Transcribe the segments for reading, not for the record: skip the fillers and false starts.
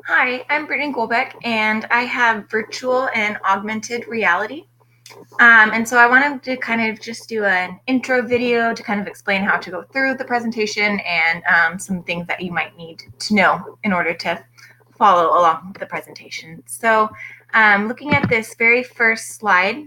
Hi, I'm Brittany Golbeck, and I have virtual and augmented reality. And so I wanted to kind of just do an intro video to kind of explain how to go through the presentation and some things that you might need to know in order to follow along with the presentation. So looking at this very first slide,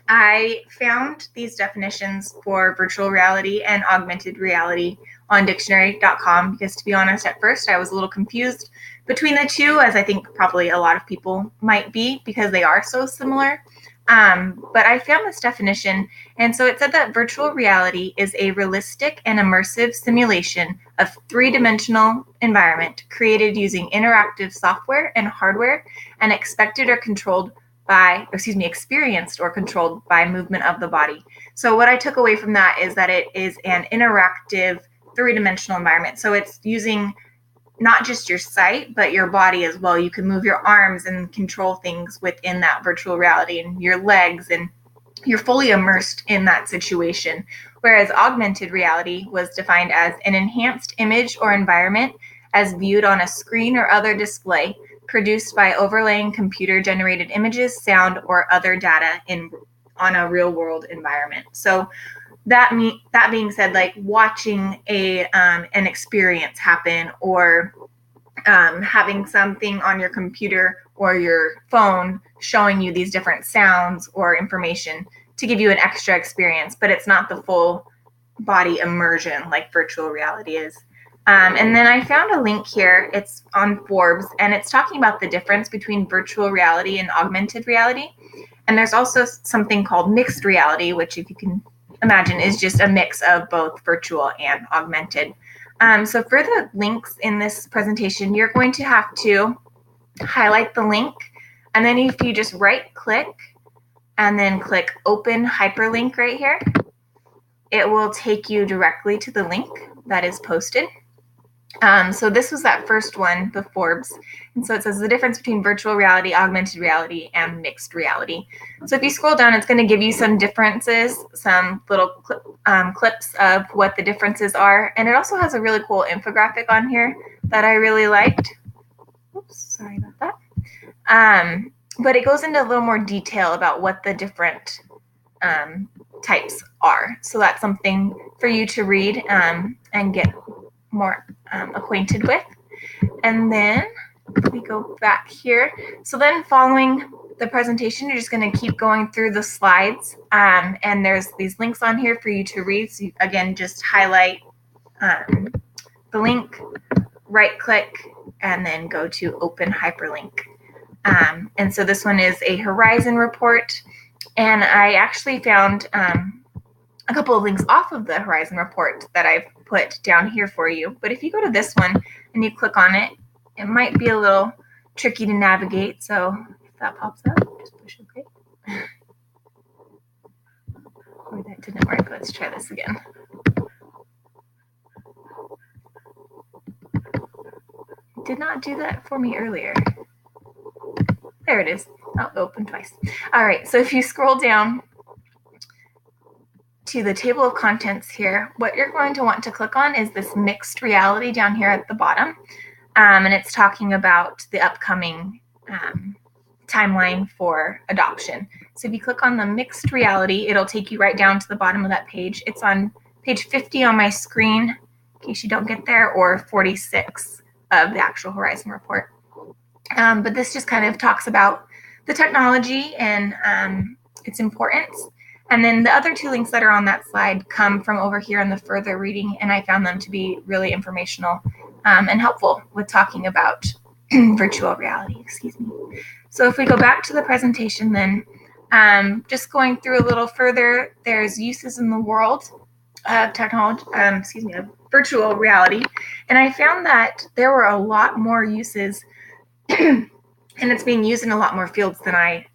I found these definitions for virtual reality and augmented reality on dictionary.com because, to be honest, at first I was a little confused between the two, as I think probably a lot of people might be because they are so similar. But I found this definition, and so it said that virtual reality is a realistic and immersive simulation of three-dimensional environment created using interactive software and hardware and expected or controlled experienced or controlled by movement of the body. So what I took away from that is that it is an interactive three-dimensional environment. So it's using not just your sight, but your body as well. You can move your arms and control things within that virtual reality and your legs, and you're fully immersed in that situation. Whereas augmented reality was defined as an enhanced image or environment as viewed on a screen or other display produced by overlaying computer generated images, sound, or other data on a real world environment. So that being said, like watching an experience happen, or having something on your computer or your phone showing you these different sounds or information to give you an extra experience, but it's not the full body immersion like virtual reality is. And then I found a link here. It's on Forbes, and it's talking about the difference between virtual reality and augmented reality. And there's also something called mixed reality, which, if you can imagine, is just a mix of both virtual and augmented. So for the links in this presentation, you're going to have to highlight the link, and then if you just right click and then click open hyperlink right here, it will take you directly to the link that is posted. So this was that first one, the Forbes. And so it says the difference between virtual reality, augmented reality, and mixed reality. So if you scroll down, it's going to give you some differences, some little clips of what the differences are. And it also has a really cool infographic on here that I really liked. Oops, sorry about that. But it goes into a little more detail about what the different types are. So that's something for you to read and get more acquainted with. And then we go back here. So then following the presentation, you're just going to keep going through the slides, and there's these links on here for you to read. So you, again, just highlight the link, right click, and then go to open hyperlink. And so this one is a Horizon report, and I actually found a couple of links off of the Horizon report that I've put down here for you. But if you go to this one and you click on it, it might be a little tricky to navigate. So if that pops up, just push OK. Oh, that didn't work. Let's try this again. It did not do that for me earlier. There it is. Oh, open twice. All right. So if you scroll down to the table of contents here, what you're going to want to click on is this mixed reality down here at the bottom. And it's talking about the upcoming timeline for adoption. So if you click on the mixed reality, it'll take you right down to the bottom of that page. It's on page 50 on my screen, in case you don't get there, or 46 of the actual Horizon report. But this just kind of talks about the technology and its importance. And then the other two links that are on that slide come from over here in the further reading, and I found them to be really informational and helpful with talking about virtual reality. Excuse me. So if we go back to the presentation, then just going through a little further, there's uses in the world of technology, of virtual reality, and I found that there were a lot more uses, and it's being used in a lot more fields than I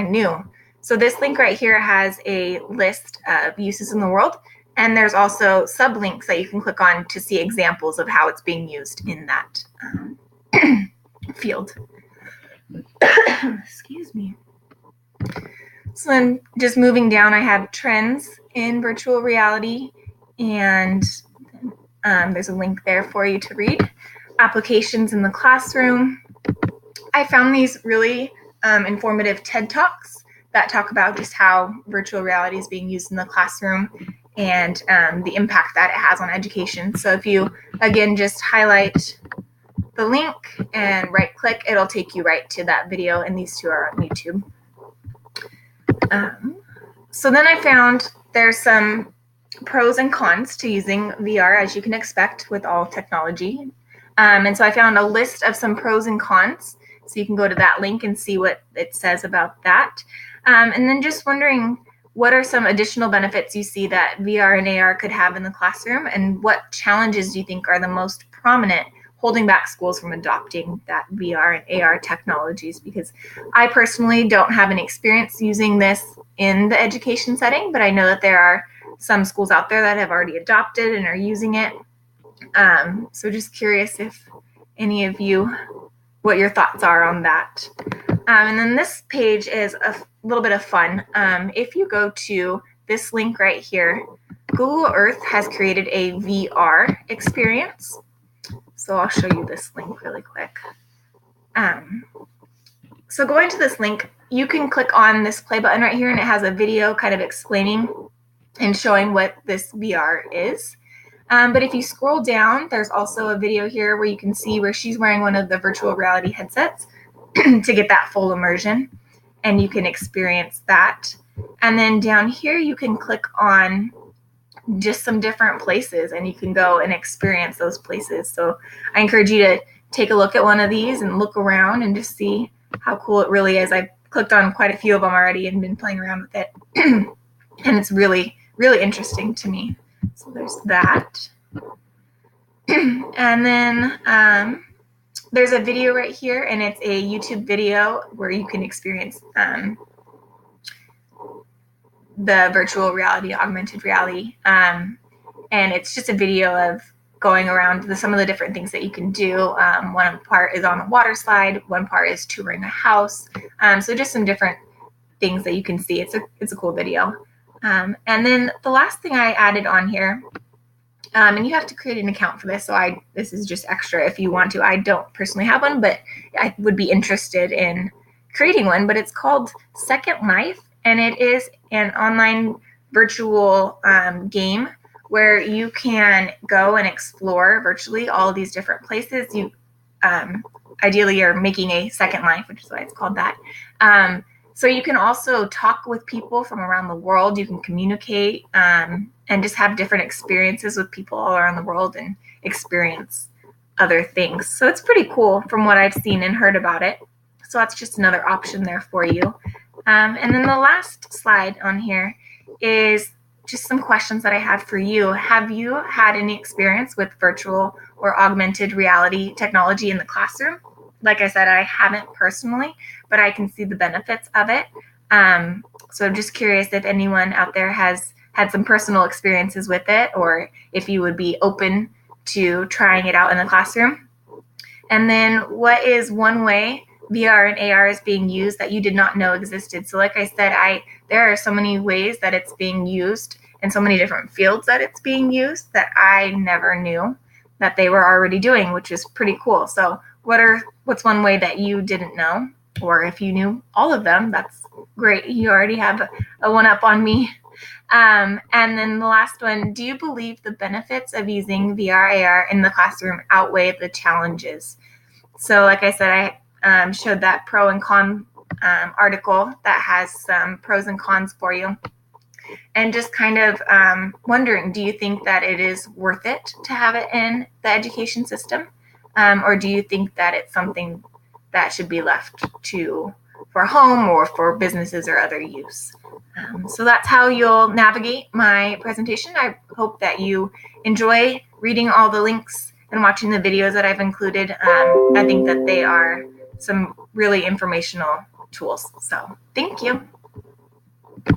knew. So this link right here has a list of uses in the world, and there's also sublinks that you can click on to see examples of how it's being used in that field. Excuse me. So then just moving down, I have trends in virtual reality, and there's a link there for you to read. applications in the classroom. I found these really informative TED Talks that talk about just how virtual reality is being used in the classroom and the impact that it has on education. So if you, again, just highlight the link and right click, it'll take you right to that video, and these two are on YouTube. So then I found there's some pros and cons to using VR, as you can expect with all technology. And so I found a list of some pros and cons. So you can go to that link and see what it says about that. And then just wondering, what are some additional benefits you see that VR and AR could have in the classroom, and what challenges do you think are the most prominent holding back schools from adopting that VR and AR technologies? Because I personally don't have any experience using this in the education setting, but I know that there are some schools out there that have already adopted and are using it. So just curious if any of you, what your thoughts are on that. And then this page is a little bit of fun. If you go to this link right here, Google Earth has created a VR experience. So I'll show you this link really quick. So going to this link, you can click on this play button right here, and it has a video kind of explaining and showing what this VR is. But if you scroll down, there's also a video here where you can see where she's wearing one of the virtual reality headsets to get that full immersion, and you can experience that. And then down here, you can click on just some different places, and you can go and experience those places. So I encourage you to take a look at one of these and look around and just see how cool it really is. I've clicked on quite a few of them already and been playing around with it. And it's really, really interesting to me. So there's that. And then there's a video right here, and it's a YouTube video where you can experience the virtual reality, augmented reality. And it's just a video of going around some of the different things that you can do. One part is on a water slide, one part is touring a house. So just some different things that you can see. It's a cool video. And then the last thing I added on here, and you have to create an account for this, so this is just extra if you want to. I don't personally have one, but I would be interested in creating one. But it's called Second Life, and it is an online virtual game where you can go and explore virtually all of these different places. You ideally are making a second life, which is why it's called that. So you can also talk with people from around the world. You can communicate and just have different experiences with people all around the world and experience other things. So it's pretty cool from what I've seen and heard about it. So that's just another option there for you. And then the last slide on here is just some questions that I have for you. Have you had any experience with virtual or augmented reality technology in the classroom? Like I said, I haven't personally, but I can see the benefits of it. So I'm just curious if anyone out there has had some personal experiences with it, or if you would be open to trying it out in the classroom. And then what is one way VR and AR is being used that you did not know existed? So like I said, there are so many ways that it's being used in so many different fields that it's being used that I never knew that they were already doing, which is pretty cool. So what's one way that you didn't know? Or if you knew all of them, that's great. You already have a one up on me. And then the last one, do you believe the benefits of using VR, AR in the classroom outweigh the challenges? So like I said, I showed that pro and con article that has some pros and cons for you. And just kind of wondering, do you think that it is worth it to have it in the education system? Or do you think that it's something that should be left for home or for businesses or other use? So that's how you'll navigate my presentation. I hope that you enjoy reading all the links and watching the videos that I've included. I think that they are some really informational tools. So thank you.